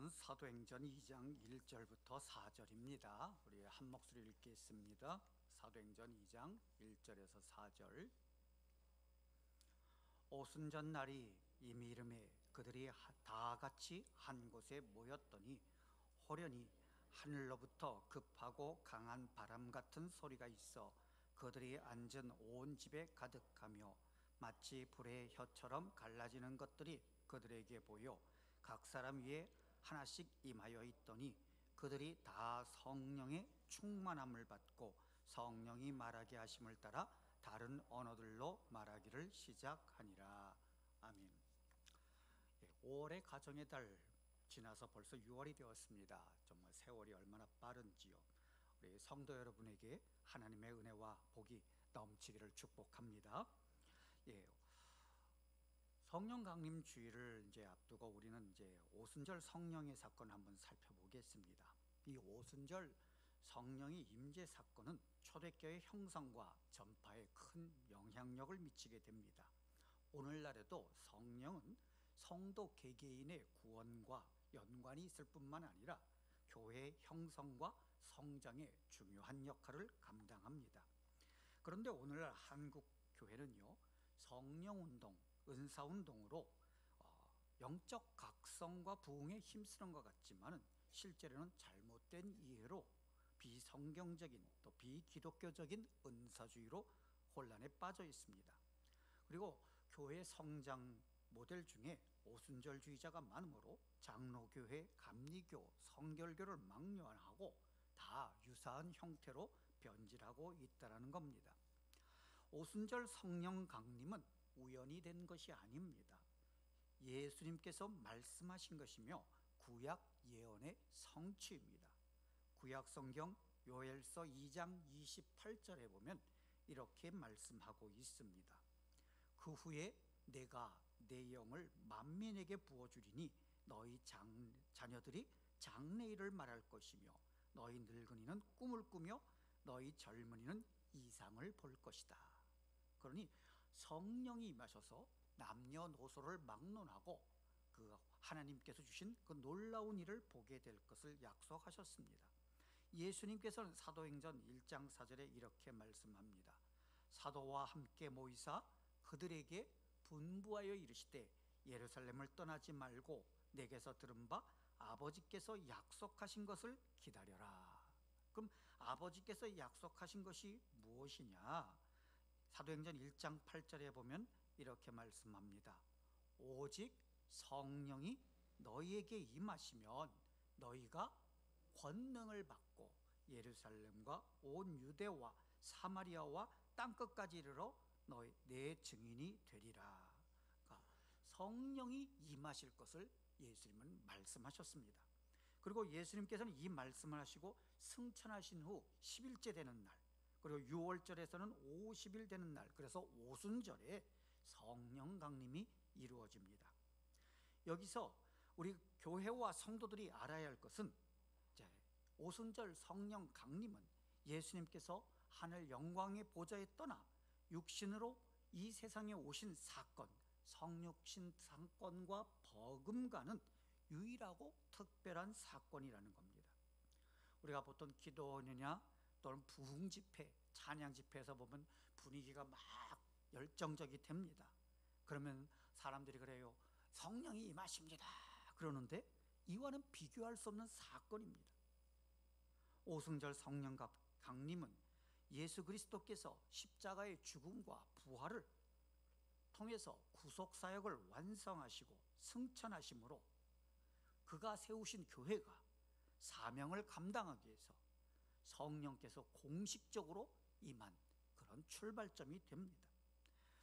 말씀은 사도행전 2장 1절부터 4절입니다. 우리 한 목소리 읽겠습니다. 사도행전 2장 1절에서 4절. 오순절 날이 이미 이름에 그들이 다 같이 한 곳에 모였더니 호련히 하늘로부터 급하고 강한 바람 같은 소리가 있어 그들이 앉은 온 집에 가득하며 마치 불의 혀처럼 갈라지는 것들이 그들에게 보여 각 사람 위에 하나씩 임하여 있더니 그들이 다 성령의 충만함을 받고 성령이 말하게 하심을 따라 다른 언어들로 말하기를 시작하니라. 아멘. 5월의 가정의 달 지나서 벌써 6월이 되었습니다. 정말 세월이 얼마나 빠른지요. 우리 성도 여러분에게 하나님의 은혜와 복이 넘치기를 축복합니다. 성령 강림 주일을 이제 앞두고 우리는 이제 오순절 성령의 사건 한번 살펴보겠습니다. 이 오순절 성령의 임재 사건은 초대교회 형성과 전파에 큰 영향력을 미치게 됩니다. 오늘날에도 성령은 성도 개개인의 구원과 연관이 있을 뿐만 아니라 교회 형성과 성장에 중요한 역할을 감당합니다. 그런데 오늘날 한국 교회는요, 성령운동, 은사운동으로 영적 각성과 부흥에 힘쓰는 것 같지만 실제로는 잘못된 이해로 비성경적인 또 비기독교적인 은사주의로 혼란에 빠져 있습니다. 그리고 교회 성장 모델 중에 오순절주의자가 많으므로 장로교회, 감리교, 성결교를 막론하고 다 유사한 형태로 변질하고 있다는 겁니다. 오순절 성령 강림은 우연히 된 것이 아닙니다. 예수님께서 말씀하신 것이며 구약 예언의 성취입니다. 구약 성경 요엘서 2장 28절에 보면 이렇게 말씀하고 있습니다. 그 후에 내가 내 영을 만민에게 부어주리니 너희 자녀들이 장래일을 말할 것이며 너희 늙은이는 꿈을 꾸며 너희 젊은이는 이상을 볼 것이다. 그러니 성령이 임하셔서 남녀노소를 막론하고 그 하나님께서 주신 그 놀라운 일을 보게 될 것을 약속하셨습니다. 예수님께서는 사도행전 1장 4절에 이렇게 말씀합니다. 사도와 함께 모이사 그들에게 분부하여 이르시되 예루살렘을 떠나지 말고 내게서 들은 바 아버지께서 약속하신 것을 기다려라. 그럼 아버지께서 약속하신 것이 무엇이냐? 사도행전 1장 8절에 보면 이렇게 말씀합니다. 오직 성령이 너희에게 임하시면 너희가 권능을 받고 예루살렘과 온 유대와 사마리아와 땅끝까지 이르러 너희 내 증인이 되리라. 그러니까 성령이 임하실 것을 예수님은 말씀하셨습니다. 그리고 예수님께서는 이 말씀을 하시고 승천하신 후 10일째 되는 날, 그리고 6월절에서는 50일 되는 날, 그래서 오순절에 성령 강림이 이루어집니다. 여기서 우리 교회와 성도들이 알아야 할 것은 오순절 성령 강림은 예수님께서 하늘 영광의 보좌에 떠나 육신으로 이 세상에 오신 사건, 성육신 사건과 버금가는 유일하고 특별한 사건이라는 겁니다. 우리가 보통 기도원이냐 또는 부흥 집회, 찬양 집회에서 보면 분위기가 막 열정적이 됩니다. 그러면 사람들이 그래요. 성령이 임하십니다. 그러는데 이와는 비교할 수 없는 사건입니다. 오순절 성령 강림은 예수 그리스도께서 십자가의 죽음과 부활을 통해서 구속사역을 완성하시고 승천하심으로 그가 세우신 교회가 사명을 감당하기 위해서 성령께서 공식적으로 임한 그런 출발점이 됩니다.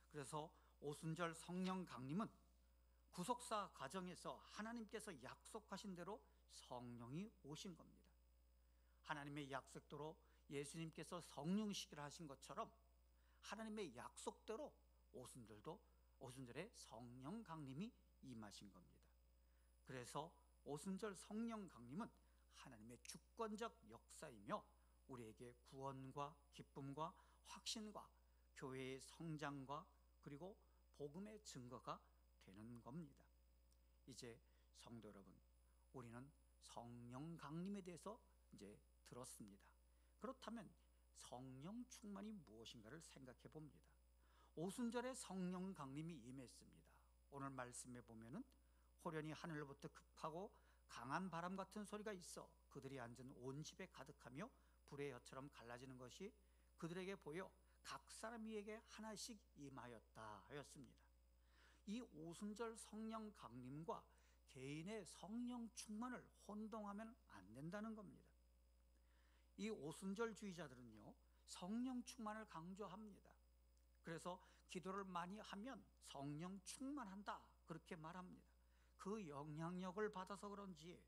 그래서 오순절 성령 강림은 구속사 과정에서 하나님께서 약속하신 대로 성령이 오신 겁니다. 하나님의 약속대로 예수님께서 성령식을 하신 것처럼 하나님의 약속대로 오순절에 성령 강림이 임하신 겁니다. 그래서 오순절 성령 강림은 하나님의 주권적 역사이며 우리에게 구원과 기쁨과 확신과 교회의 성장과 그리고 복음의 증거가 되는 겁니다. 이제 성도 여러분, 우리는 성령 강림에 대해서 이제 들었습니다. 그렇다면 성령 충만이 무엇인가를 생각해 봅니다. 오순절에 성령 강림이 임했습니다. 오늘 말씀에 보면은 호련히 하늘로부터 급하고 강한 바람 같은 소리가 있어 그들이 앉은 온 집에 가득하며 불의 혀처럼 갈라지는 것이 그들에게 보여 각 사람에게 하나씩 임하였다 하였습니다. 이 오순절 성령 강림과 개인의 성령 충만을 혼동하면 안 된다는 겁니다. 이 오순절주의자들은요, 성령 충만을 강조합니다. 그래서 기도를 많이 하면 성령 충만한다 그렇게 말합니다. 그 영향력을 받아서 그런지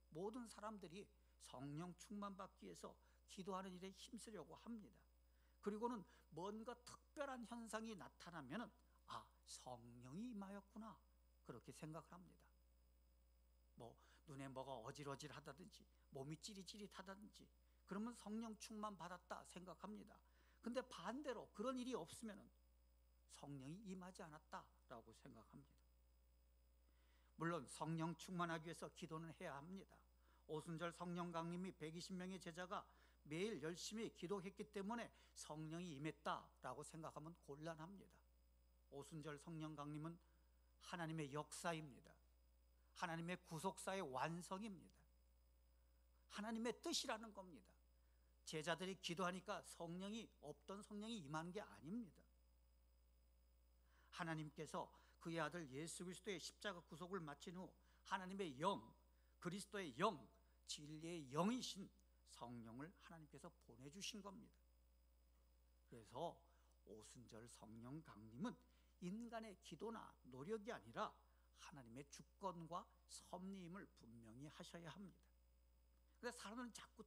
모든 사람들이 성령 충만받기 위해서 기도하는 일에 힘쓰려고 합니다. 그리고는 뭔가 특별한 현상이 나타나면 성령이 임하였구나 그렇게 생각을 합니다. 눈에 뭐가 어질어질하다든지 몸이 찌릿찌릿하다든지 그러면 성령 충만 받았다 생각합니다. 근데 반대로 그런 일이 없으면 성령이 임하지 않았다라고 생각합니다. 물론 성령 충만하기 위해서 기도는 해야 합니다. 오순절 성령 강림이 120명의 제자가 매일 열심히 기도했기 때문에 성령이 임했다라고 생각하면 곤란합니다. 오순절 성령 강림은 하나님의 역사입니다. 하나님의 구속사의 완성입니다. 하나님의 뜻이라는 겁니다. 제자들이 기도하니까 없던 성령이 임하는 게 아닙니다. 하나님께서 그의 아들 예수 그리스도의 십자가 구속을 마친 후 하나님의 영, 그리스도의 영, 진리의 영이신 성령을 하나님께서 보내주신 겁니다. 그래서 오순절 성령 강림은 인간의 기도나 노력이 아니라 하나님의 주권과 섭리임을 분명히 하셔야 합니다. 그래서 사람들은 자꾸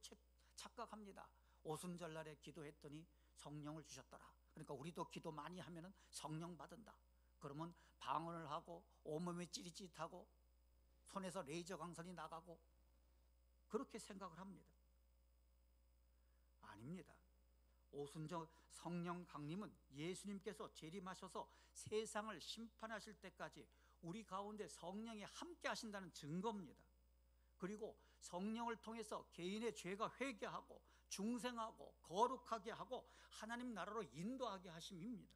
착각합니다. 오순절날에 기도했더니 성령을 주셨더라. 그러니까 우리도 기도 많이 하면 성령 받은다. 그러면 방언을 하고 온몸이 찌릿찌릿하고 손에서 레이저 광선이 나가고 그렇게 생각을 합니다. 아닙니다. 오순절 성령 강림은 예수님께서 재림하셔서 세상을 심판하실 때까지 우리 가운데 성령이 함께 하신다는 증거입니다. 그리고 성령을 통해서 개인의 죄가 회개하고 중생하고 거룩하게 하고 하나님 나라로 인도하게 하심입니다.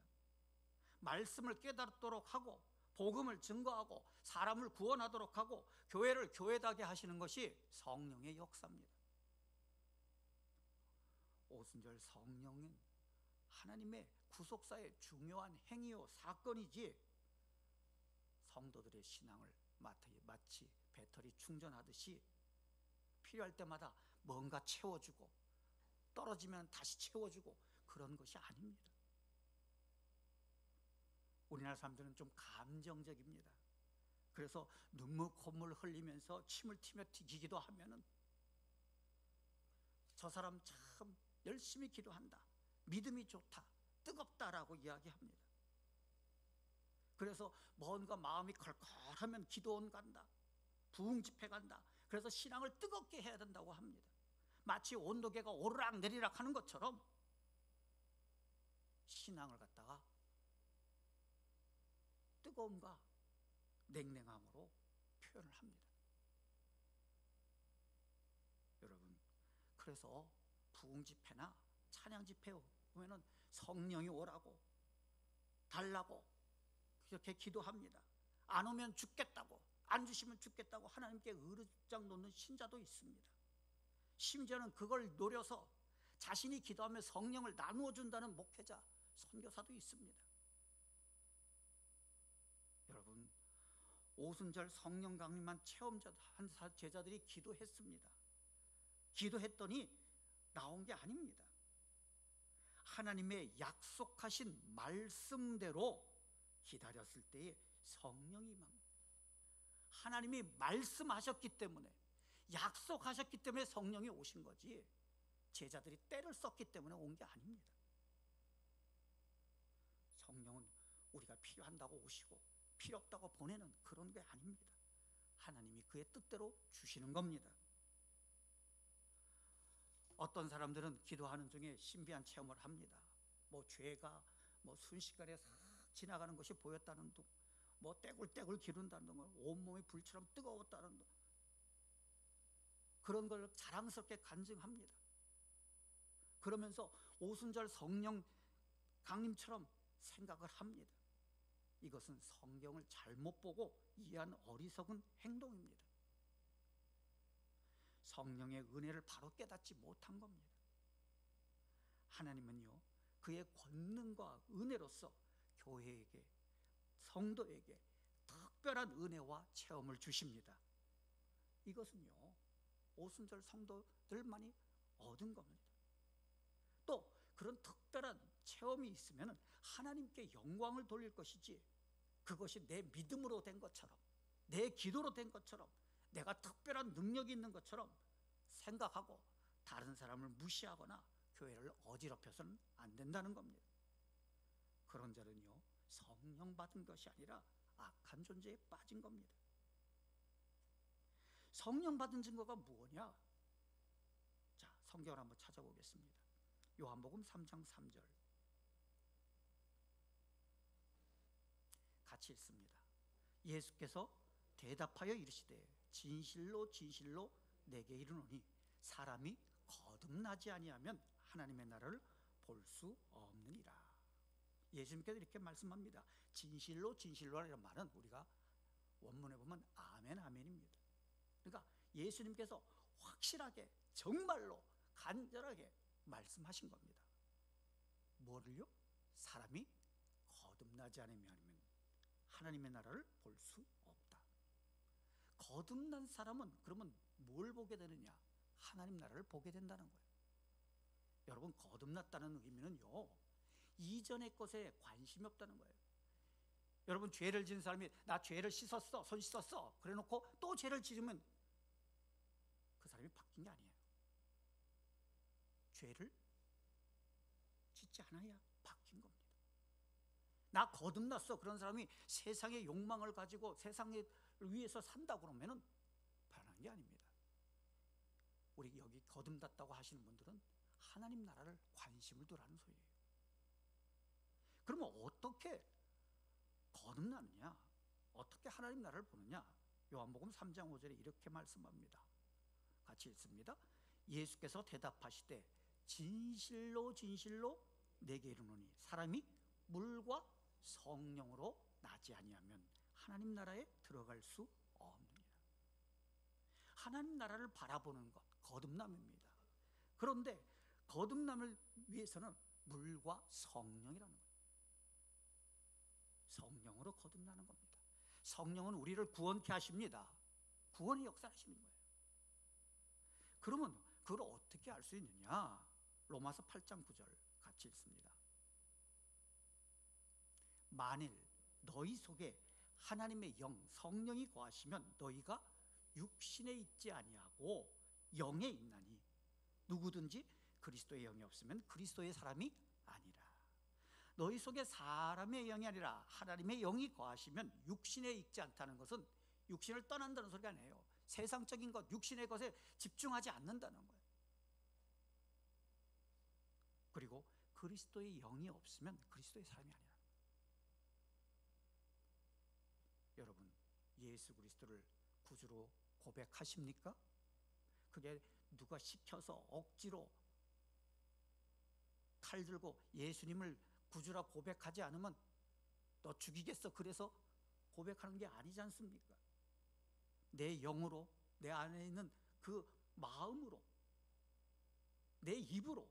말씀을 깨닫도록 하고 복음을 증거하고 사람을 구원하도록 하고 교회를 교회다게 하시는 것이 성령의 역사입니다. 오순절 성령은 하나님의 구속사의 중요한 행위요 사건이지 성도들의 신앙을 마치 배터리 충전하듯이 필요할 때마다 뭔가 채워주고 떨어지면 다시 채워주고 그런 것이 아닙니다. 우리나라 사람들은 좀 감정적입니다. 그래서 눈물 콧물 흘리면서 침을 튀며 기기도 하면은 저 사람 참 열심히 기도한다, 믿음이 좋다, 뜨겁다라고 이야기합니다. 그래서 뭔가 마음이 컬컬하면 기도원 간다, 부흥 집회 간다. 그래서 신앙을 뜨겁게 해야 된다고 합니다. 마치 온도계가 오르락 내리락 하는 것처럼 신앙을 갖다가 뜨거움과 냉랭함으로 표현을 합니다. 여러분, 그래서 부흥 집회나 찬양 집회 보면은 성령이 오라고 달라고 이렇게 기도합니다. 안 오면 죽겠다고, 안 주시면 죽겠다고 하나님께 의르장 놓는 신자도 있습니다. 심지어는 그걸 노려서 자신이 기도하며 성령을 나누어 준다는 목회자, 선교사도 있습니다. 여러분, 오순절 성령 강림만 체험한 제자들이 기도했습니다. 기도했더니 나온 게 아닙니다. 하나님의 약속하신 말씀대로 기다렸을 때에 성령이 임합니다. 하나님이 말씀하셨기 때문에, 약속하셨기 때문에 성령이 오신 거지 제자들이 때를 썼기 때문에 온 게 아닙니다. 성령은 우리가 필요한다고 오시고 필요 없다고 보내는 그런 게 아닙니다. 하나님이 그의 뜻대로 주시는 겁니다. 어떤 사람들은 기도하는 중에 신비한 체험을 합니다. 죄가 순식간에 싹 지나가는 것이 보였다는 둥, 떼굴떼굴 기른다는 둥, 온몸이 불처럼 뜨거웠다는 둥, 그런 걸 자랑스럽게 간증합니다. 그러면서 오순절 성령 강림처럼 생각을 합니다. 이것은 성경을 잘못 보고 이해한 어리석은 행동입니다. 성령의 은혜를 바로 깨닫지 못한 겁니다. 하나님은요, 그의 권능과 은혜로서 교회에게, 성도에게 특별한 은혜와 체험을 주십니다. 이것은요, 오순절 성도들만이 얻은 겁니다. 또 그런 특별한 체험이 있으면 하나님께 영광을 돌릴 것이지, 그것이 내 믿음으로 된 것처럼, 내 기도로 된 것처럼, 내가 특별한 능력이 있는 것처럼 생각하고 다른 사람을 무시하거나 교회를 어지럽혀서는 안 된다는 겁니다. 그런 자는요, 성령 받은 것이 아니라 악한 존재에 빠진 겁니다. 성령 받은 증거가 뭐냐? 자, 성경을 한번 찾아보겠습니다. 요한복음 3장 3절 같이 읽습니다. 예수께서 대답하여 이르시되 진실로 진실로 내게 이르노니 사람이 거듭나지 아니하면 하나님의 나라를 볼 수 없느니라. 예수님께서 이렇게 말씀합니다. 진실로 진실로 라는 말은 우리가 원문에 보면 아멘 아멘입니다. 그러니까 예수님께서 확실하게 정말로 간절하게 말씀하신 겁니다. 뭐를요? 사람이 거듭나지 않으면 하나님의 나라를 볼 수 없다. 거듭난 사람은 그러면 뭘 보게 되느냐? 하나님 나라를 보게 된다는 거예요. 여러분, 거듭났다는 의미는요, 이전의 것에 관심이 없다는 거예요. 여러분, 죄를 지은 사람이 나 죄를 씻었어, 손 씻었어 그래 놓고 또 죄를 지으면 그 사람이 바뀐 게 아니에요. 죄를 짓지 않아야 바뀐 겁니다. 나 거듭났어 그런 사람이 세상의 욕망을 가지고 세상을 위해서 산다 그러면은 변한 게 아닙니다. 우리 여기 거듭났다고 하시는 분들은 하나님 나라를 관심을 두라는 소리예요. 그러면 어떻게 거듭나느냐? 어떻게 하나님 나라를 보느냐? 요한복음 3장 5절에 이렇게 말씀합니다. 같이 읽습니다. 예수께서 대답하시되 진실로 진실로 내게 이르노니 사람이 물과 성령으로 나지 아니하면 하나님 나라에 들어갈 수 없느니라. 하나님 나라를 바라보는 것, 거듭남입니다. 그런데 거듭남을 위해서는 물과 성령이라는 거예요. 성령으로 거듭나는 겁니다. 성령은 우리를 구원케 하십니다. 구원의 역사를 하시는 거예요. 그러면 그걸 어떻게 알 수 있느냐? 로마서 8장 9절 같이 읽습니다. 만일 너희 속에 하나님의 영 성령이 거하시면 너희가 육신에 있지 아니하고 영에 있나니 누구든지 그리스도의 영이 없으면 그리스도의 사람이 아니라. 너희 속에 사람의 영이 아니라 하나님의 영이 거하시면 육신에 있지 않다는 것은 육신을 떠난다는 소리가 아니에요. 세상적인 것, 육신의 것에 집중하지 않는다는 거예요. 그리고 그리스도의 영이 없으면 그리스도의 사람이 아니라. 여러분, 예수 그리스도를 구주로 고백하십니까? 그게 누가 시켜서 억지로 칼 들고 예수님을 구주라 고백하지 않으면 너 죽이겠어 그래서 고백하는 게 아니지 않습니까? 내 영으로, 내 안에 있는 그 마음으로, 내 입으로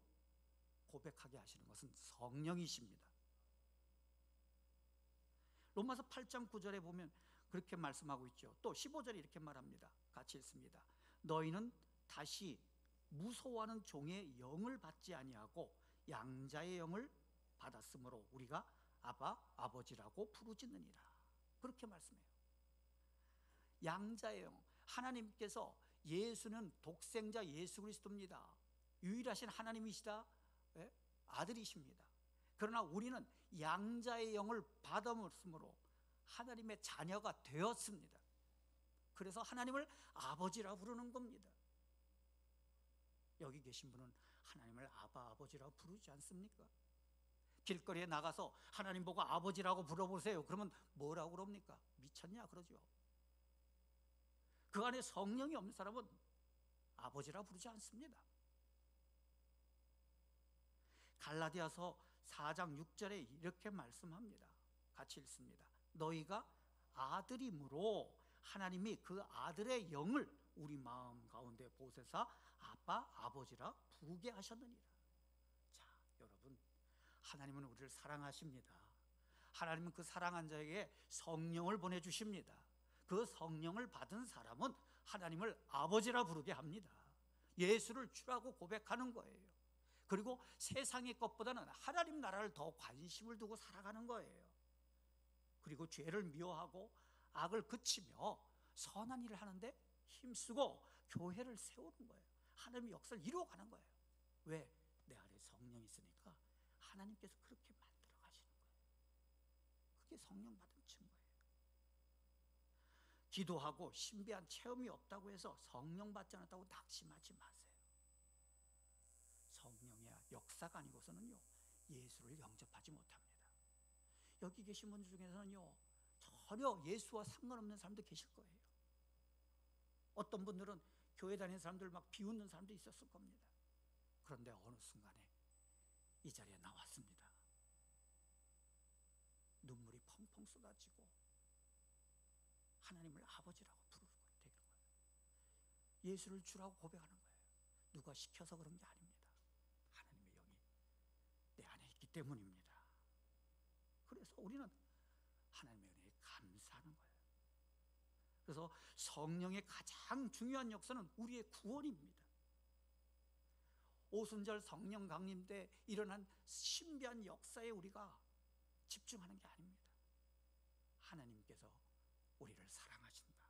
고백하게 하시는 것은 성령이십니다. 로마서 8장 9절에 보면 그렇게 말씀하고 있죠. 또 15절에 이렇게 말합니다. 같이 읽습니다. 너희는 다시 무서워하는 종의 영을 받지 아니하고 양자의 영을 받았으므로 우리가 아바, 아버지라고 부르짖느니라. 그렇게 말씀해요. 양자의 영, 하나님께서 예수는 독생자 예수 그리스도입니다. 유일하신 하나님이시다, 아들이십니다. 그러나 우리는 양자의 영을 받았으므로 하나님의 자녀가 되었습니다. 그래서 하나님을 아버지라고 부르는 겁니다. 여기 계신 분은 하나님을 아바, 아버지라고 부르지 않습니까? 길거리에 나가서 하나님 보고 아버지라고 불러보세요. 그러면 뭐라고 그럽니까? 미쳤냐 그러죠. 그 안에 성령이 없는 사람은 아버지라 부르지 않습니다. 갈라디아서 4장 6절에 이렇게 말씀합니다. 같이 읽습니다. 너희가 아들이므로 하나님이 그 아들의 영을 우리 마음 가운데 보세사 아빠 아버지라 부르게 하셨느니라. 자, 여러분, 하나님은 우리를 사랑하십니다. 하나님은 그 사랑한 자에게 성령을 보내주십니다. 그 성령을 받은 사람은 하나님을 아버지라 부르게 합니다. 예수를 주라고 고백하는 거예요. 그리고 세상의 것보다는 하나님 나라를 더 관심을 두고 살아가는 거예요. 그리고 죄를 미워하고 악을 그치며 선한 일을 하는데 힘쓰고 교회를 세우는 거예요. 하나님의 역사를 이루어가는 거예요. 왜? 내 안에 성령이 있으니까 하나님께서 그렇게 만들어 가시는 거예요. 그게 성령 받은 증거예요. 기도하고 신비한 체험이 없다고 해서 성령 받지 않았다고 낙심하지 마세요. 성령의 역사가 아니고서는요, 예수를 영접하지 못합니다. 여기 계신 분들 중에서는요, 전혀 예수와 상관없는 사람도 계실 거예요. 어떤 분들은 교회 다니는 사람들 막 비웃는 사람도 있었을 겁니다. 그런데 어느 순간에 이 자리에 나왔습니다. 눈물이 펑펑 쏟아지고 하나님을 아버지라고 부르게 되는 거예요. 예수를 주라고 고백하는 거예요. 누가 시켜서 그런 게 아닙니다. 하나님의 영이 내 안에 있기 때문입니다. 그래서 우리는 하나님의 은혜에 감사하는 거예요. 그래서 성령의 가장 중요한 역사는 우리의 구원입니다. 오순절 성령 강림 때 일어난 신비한 역사에 우리가 집중하는 게 아닙니다. 하나님께서 우리를 사랑하신다.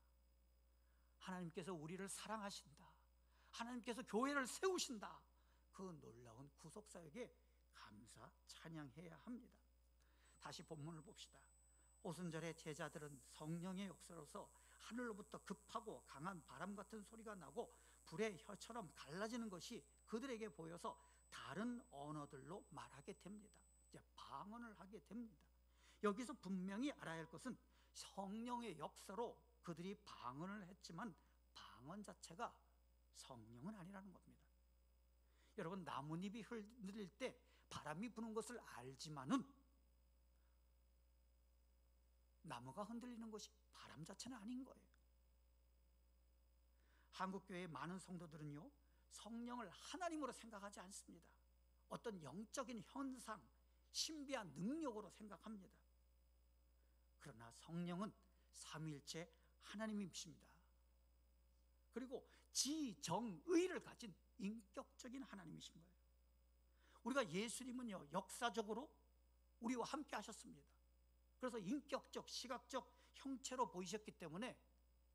하나님께서 우리를 사랑하신다. 하나님께서 교회를 세우신다. 그 놀라운 구속사역에 감사 찬양해야 합니다. 다시 본문을 봅시다. 오순절에 제자들은 성령의 역사로서 하늘로부터 급하고 강한 바람 같은 소리가 나고 불의 혀처럼 갈라지는 것이 그들에게 보여서 다른 언어들로 말하게 됩니다. 이제 방언을 하게 됩니다. 여기서 분명히 알아야 할 것은 성령의 역사로 그들이 방언을 했지만 방언 자체가 성령은 아니라는 겁니다. 여러분, 나뭇잎이 흔들릴 때 바람이 부는 것을 알지만은 나무가 흔들리는 것이 바람 자체는 아닌 거예요. 한국교회의 많은 성도들은요, 성령을 하나님으로 생각하지 않습니다. 어떤 영적인 현상, 신비한 능력으로 생각합니다. 그러나 성령은 삼위일체 하나님이십니다. 그리고 지정의를 가진 인격적인 하나님이신 거예요. 우리가 예수님은요, 역사적으로 우리와 함께 하셨습니다. 그래서 인격적, 시각적 형체로 보이셨기 때문에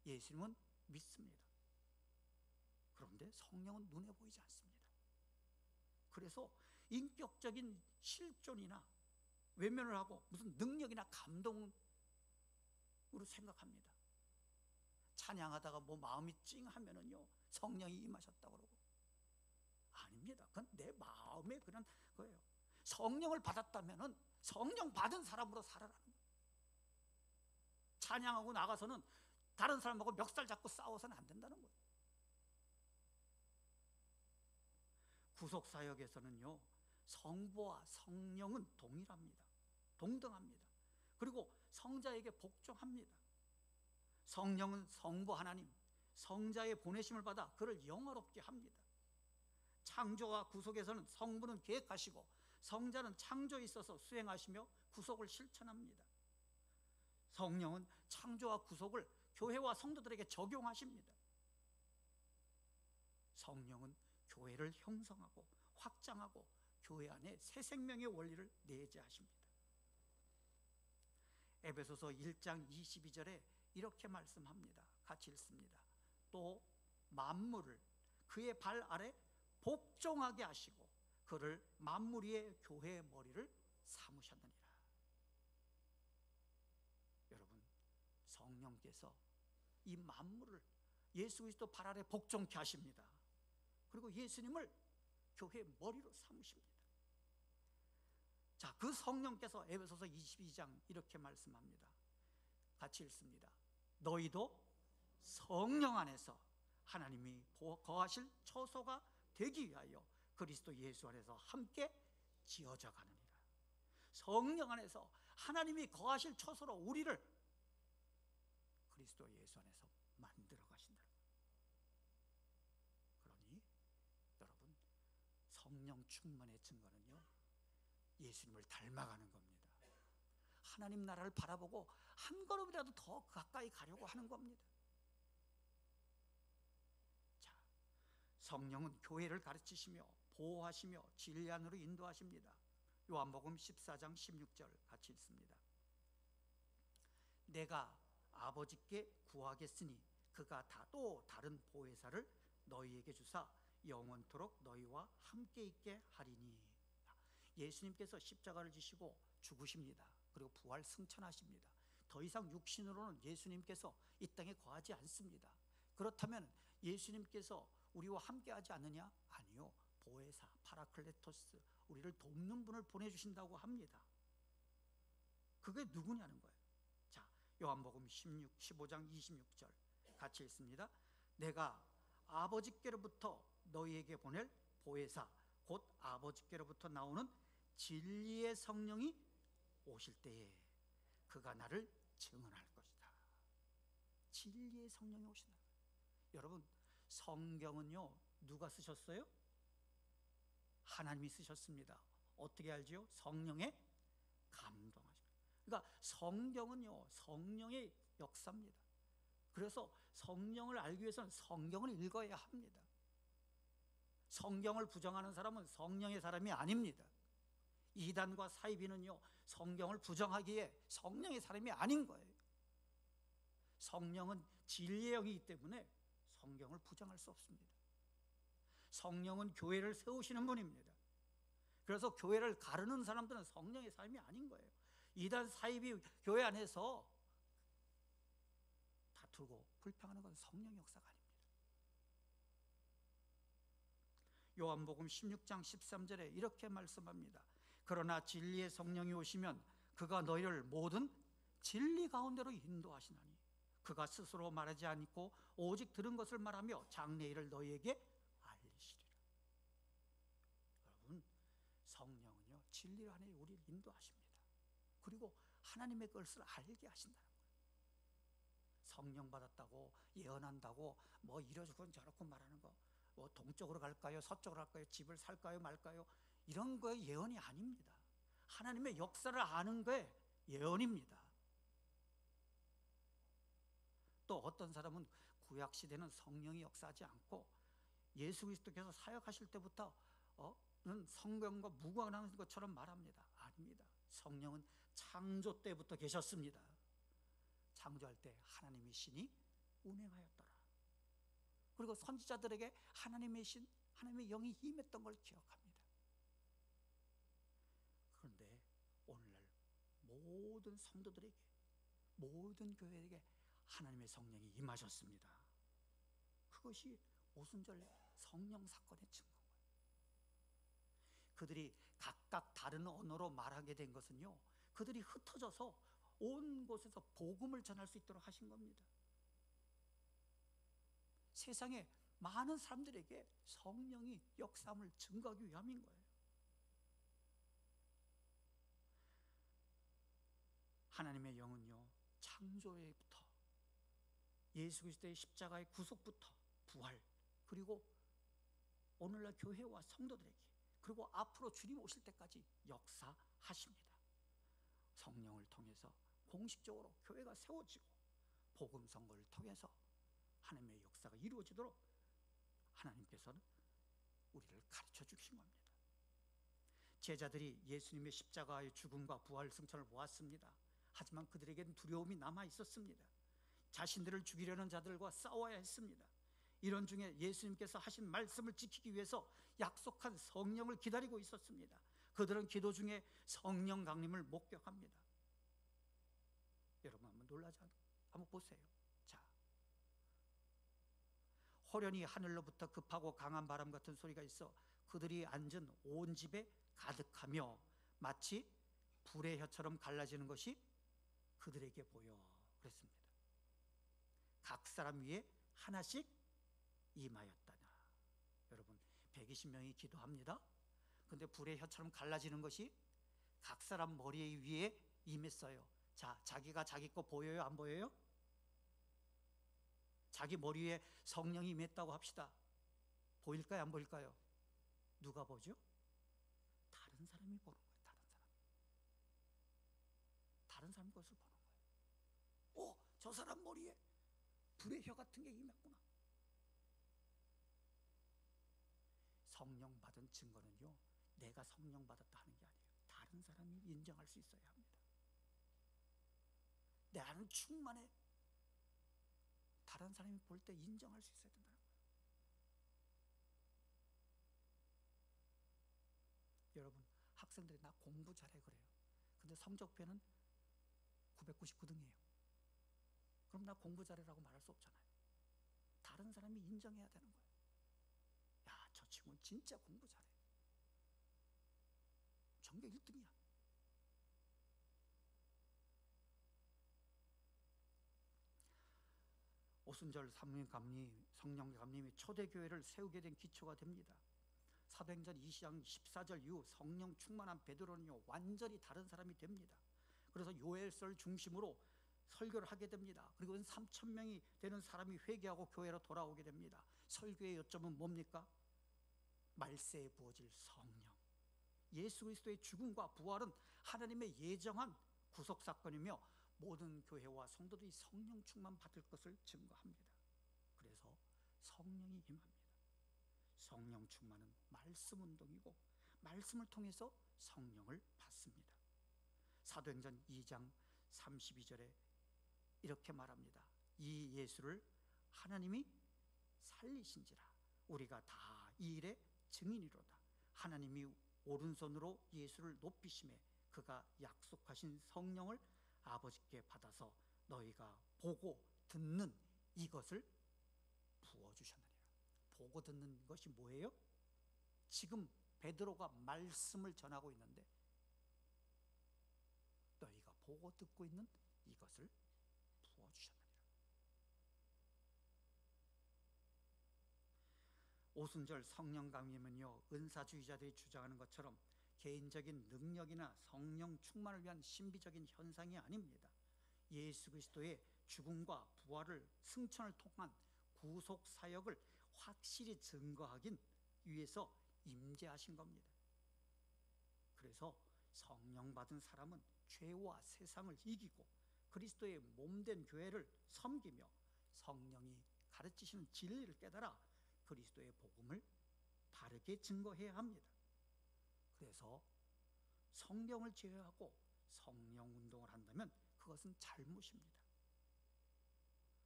예수님은 믿습니다. 그런데 성령은 눈에 보이지 않습니다. 그래서 인격적인 실존이나 외면을 하고 무슨 능력이나 감동으로 생각합니다. 찬양하다가 뭐 마음이 찡하면은요, 성령이 임하셨다고 그러고. 아닙니다. 그건 내 마음에 그런 거예요. 성령을 받았다면은 성령 받은 사람으로 살아라는 거예요. 찬양하고 나가서는 다른 사람하고 멱살 잡고 싸워서는 안 된다는 거예요. 구속사역에서는요, 성부와 성령은 동일합니다. 동등합니다. 그리고 성자에게 복종합니다. 성령은 성부 하나님, 성자의 보내심을 받아 그를 영화롭게 합니다. 창조와 구속에서는 성부는 계획하시고 성자는 창조에 있어서 수행하시며 구속을 실천합니다. 성령은 창조와 구속을 교회와 성도들에게 적용하십니다. 성령은 교회를 형성하고 확장하고 교회 안에 새 생명의 원리를 내재하십니다. 에베소서 1장 22절에 이렇게 말씀합니다. 같이 읽습니다. 또 만물을 그의 발 아래 복종하게 하시고 그를 만물 위의 교회의 머리를 삼으셨느니라. 여러분, 성령께서 이 만물을 예수 그리스도 발 아래 복종케 하십니다. 그리고 예수님을 교회의 머리로 삼으십니다. 자, 그 성령께서 에베소서 22장 이렇게 말씀합니다. 같이 읽습니다. 너희도 성령 안에서 하나님이 거하실 처소가 되기 위하여 그리스도 예수 안에서 함께 지어져 가느니라. 성령 안에서 하나님이 거하실 처소로 우리를 그리스도 예수 안에서 만들어 가신다. 그러니 여러분, 성령 충만의 증거는요, 예수님을 닮아가는 겁니다. 하나님 나라를 바라보고 한 걸음이라도 더 가까이 가려고 하는 겁니다. 자, 성령은 교회를 가르치시며 보호하시며 진리 안으로 인도하십니다. 요한복음 14장 16절 같이 읽습니다. 내가 아버지께 구하겠으니 그가 또 다른 보혜사를 너희에게 주사 영원토록 너희와 함께 있게 하리니. 예수님께서 십자가를 지시고 죽으십니다. 그리고 부활 승천하십니다. 더 이상 육신으로는 예수님께서 이 땅에 거하지 않습니다. 그렇다면 예수님께서 우리와 함께 하지 않느냐? 아니요. 보혜사 파라클레토스, 우리를 돕는 분을 보내주신다고 합니다. 그게 누구냐는 거예요. 자, 요한복음 15장 26절 같이 읽습니다. 내가 아버지께로부터 너희에게 보낼 보혜사 곧 아버지께로부터 나오는 진리의 성령이 오실 때에 그가 나를 증언할 것이다. 진리의 성령이 오신다. 여러분, 성경은요, 누가 쓰셨어요? 하나님이 쓰셨습니다. 어떻게 알지요? 성령의 감동하심. 그러니까 성경은요, 성령의 역사입니다. 그래서 성령을 알기 위해서는 성경을 읽어야 합니다. 성경을 부정하는 사람은 성령의 사람이 아닙니다. 이단과 사이비는요, 성경을 부정하기에 성령의 사람이 아닌 거예요. 성령은 진리의 영이기 때문에 성경을 부정할 수 없습니다. 성령은 교회를 세우시는 분입니다. 그래서 교회를 가르는 사람들은 성령의 사람이 아닌 거예요. 이단 사이비 교회 안에서 다투고 불평하는 건 성령의 역사가 아닙니다. 요한복음 16장 13절에 이렇게 말씀합니다. 그러나 진리의 성령이 오시면 그가 너희를 모든 진리 가운데로 인도하시나니 그가 스스로 말하지 않고 오직 들은 것을 말하며 장래 일을 너희에게 알리시리라. 여러분, 성령은요, 진리 안에 우리를 인도하십니다. 그리고 하나님의 것을 알게 하신다는 거예요. 성령 받았다고 예언한다고 뭐 이러저러 저러고 말하는 거, 뭐 동쪽으로 갈까요? 서쪽으로 갈까요? 집을 살까요? 말까요? 이런 거에 예언이 아닙니다. 하나님의 역사를 아는 거에 예언입니다. 또 어떤 사람은 구약 시대는 성령이 역사하지 않고 예수 그리스도께서 사역하실 때부터 성경과 무관한 것처럼 말합니다. 아닙니다. 성령은 창조 때부터 계셨습니다. 창조할 때 하나님의 신이 운행하였더라. 그리고 선지자들에게 하나님의 신, 하나님의 영이 임했던 걸 기억합니다. 그런데 오늘날 모든 성도들에게, 모든 교회에게 하나님의 성령이 임하셨습니다. 그것이 오순절 성령 사건의 증거예요. 그들이 각각 다른 언어로 말하게 된 것은요, 그들이 흩어져서 온 곳에서 복음을 전할 수 있도록 하신 겁니다. 세상에 많은 사람들에게 성령이 역사함을 증거하기 위함인 거예요. 하나님의 영은요, 창조에부터 예수 그리스도의 십자가의 구속부터 부활, 그리고 오늘날 교회와 성도들에게, 그리고 앞으로 주님 오실 때까지 역사하십니다. 성령을 통해서 공식적으로 교회가 세워지고 복음 선거를 통해서 하나님의 역사가 이루어지도록 하나님께서는 우리를 가르쳐 주신 겁니다. 제자들이 예수님의 십자가의 죽음과 부활 승천을 보았습니다. 하지만 그들에게는 두려움이 남아 있었습니다. 자신들을 죽이려는 자들과 싸워야 했습니다. 이런 중에 예수님께서 하신 말씀을 지키기 위해서 약속한 성령을 기다리고 있었습니다. 그들은 기도 중에 성령 강림을 목격합니다. 여러분 한번 놀라지 않아요? 한번 보세요. 자, 호련히 하늘로부터 급하고 강한 바람 같은 소리가 있어 그들이 앉은 온 집에 가득하며 마치 불의 혀처럼 갈라지는 것이 그들에게 보여 그랬습니다. 각 사람 위에 하나씩 임하였다냐. 여러분, 120명이 기도합니다. 근데 불의 혀처럼 갈라지는 것이 각 사람 머리 위에 임했어요. 자, 자기가 자기 거 보여요, 안 보여요? 자기 머리 위에 성령이 임했다고 합시다. 보일까요, 안 보일까요? 누가 보죠? 다른 사람이 보는 거예요. 다른 사람 것을 보는 거예요. 오, 저 사람 머리에 불의 혀 같은 게 임했구나. 성령 받은 증거는요, 내가 성령 받았다 하는 게 아니에요. 다른 사람이 인정할 수 있어야 합니다. 내 안은 충만해. 다른 사람이 볼 때 인정할 수 있어야 된다는 거예요. 여러분, 학생들이 나 공부 잘해 그래요. 근데 성적표는 999등이에요. 그럼 나 공부 잘해라고 말할 수 없잖아요. 다른 사람이 인정해야 되는 거예요. 야, 저 친구는 진짜 공부 잘해. 전교 1등이야. 오순절 성령 감림이 초대교회를 세우게 된 기초가 됩니다. 사도행전 20장 14절 이후 성령 충만한 베드로는요, 완전히 다른 사람이 됩니다. 그래서 요엘서를 중심으로 설교를 하게 됩니다. 그리고 3,000명이 되는 사람이 회개하고 교회로 돌아오게 됩니다. 설교의 요점은 뭡니까? 말세에 부어질 성령. 예수 그리스도의 죽음과 부활은 하나님의 예정한 구속사건이며 모든 교회와 성도들이 성령 충만 받을 것을 증거합니다. 그래서 성령이 임합니다. 성령 충만은 말씀 운동이고 말씀을 통해서 성령을 받습니다. 사도행전 2장 32절에 이렇게 말합니다. 이 예수를 하나님이 살리신지라 우리가 다 이 일의 증인이로다. 하나님이 오른손으로 예수를 높이심에 그가 약속하신 성령을 아버지께 받아서 너희가 보고 듣는 이것을 부어주셨느니라. 보고 듣는 것이 뭐예요? 지금 베드로가 말씀을 전하고 있는데 너희가 보고 듣고 있는 이것을 부어주셨느니라. 오순절 성령 감림은요, 은사주의자들이 주장하는 것처럼 개인적인 능력이나 성령 충만을 위한 신비적인 현상이 아닙니다. 예수 그리스도의 죽음과 부활을 승천을 통한 구속 사역을 확실히 증거하기 위해서 임재하신 겁니다. 그래서 성령 받은 사람은 죄와 세상을 이기고 그리스도의 몸된 교회를 섬기며 성령이 가르치시는 진리를 깨달아 그리스도의 복음을 바르게 증거해야 합니다. 그래서 성령을 제외하고 성령 운동을 한다면 그것은 잘못입니다.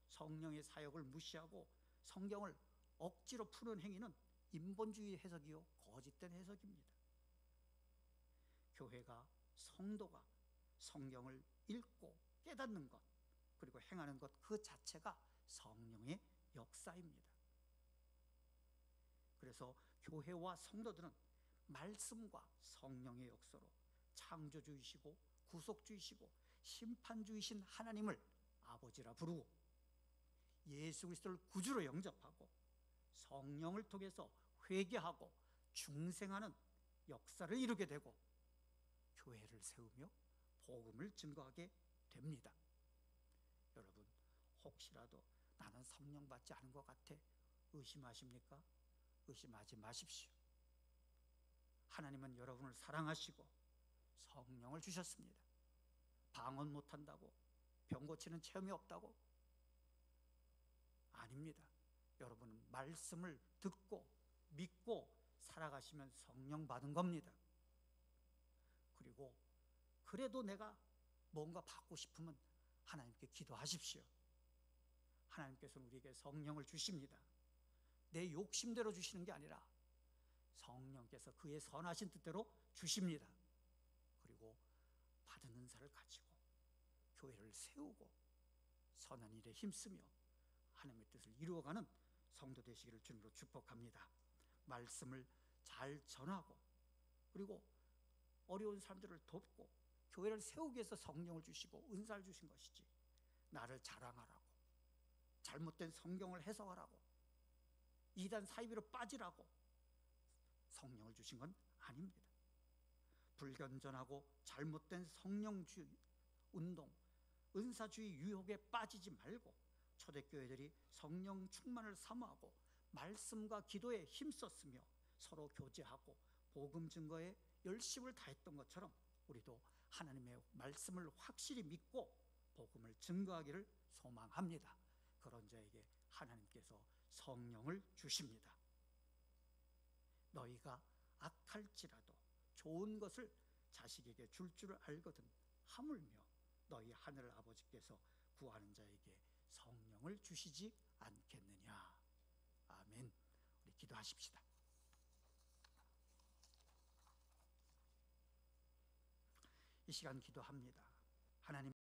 성령의 사역을 무시하고 성경을 억지로 푸는 행위는 인본주의 해석이요, 거짓된 해석입니다. 교회가, 성도가 성경을 읽고 깨닫는 것, 그리고 행하는 것 그 자체가 성령의 역사입니다. 그래서 교회와 성도들은 말씀과 성령의 역사로 창조주이시고 구속주이시고 심판주이신 하나님을 아버지라 부르고 예수 그리스도를 구주로 영접하고 성령을 통해서 회개하고 중생하는 역사를 이루게 되고 교회를 세우며 복음을 증거하게 됩니다. 여러분, 혹시라도 나는 성령 받지 않은 것 같아 의심하십니까? 의심하지 마십시오. 하나님은 여러분을 사랑하시고 성령을 주셨습니다. 방언 못한다고, 병 고치는 체험이 없다고? 아닙니다. 여러분은 말씀을 듣고 믿고 살아가시면 성령 받은 겁니다. 그리고 그래도 내가 뭔가 받고 싶으면 하나님께 기도하십시오. 하나님께서는 우리에게 성령을 주십니다. 내 욕심대로 주시는 게 아니라 성령께서 그의 선하신 뜻대로 주십니다. 그리고 받은 은사를 가지고 교회를 세우고 선한 일에 힘쓰며 하나님의 뜻을 이루어가는 성도 되시기를 주님으로 축복합니다. 말씀을 잘 전하고 그리고 어려운 사람들을 돕고 교회를 세우기 위해서 성령을 주시고 은사를 주신 것이지, 나를 자랑하라고 잘못된 성경을 해석하라고 이단 사이비로 빠지라고 성령을 주신 건 아닙니다. 불건전하고 잘못된 성령주의 운동, 은사주의 유혹에 빠지지 말고 초대교회들이 성령 충만을 사모하고 말씀과 기도에 힘썼으며 서로 교제하고 복음 증거에 열심을 다했던 것처럼 우리도 하나님의 말씀을 확실히 믿고 복음을 증거하기를 소망합니다. 그런 자에게 하나님께서 성령을 주십니다. 너희가 악할지라도 좋은 것을 자식에게 줄 줄 알거든 하물며 너희 하늘 아버지께서 구하는 자에게 성령을 주시지 않겠느냐. 아멘. 우리 기도하십시다. 이 시간 기도합니다. 하나님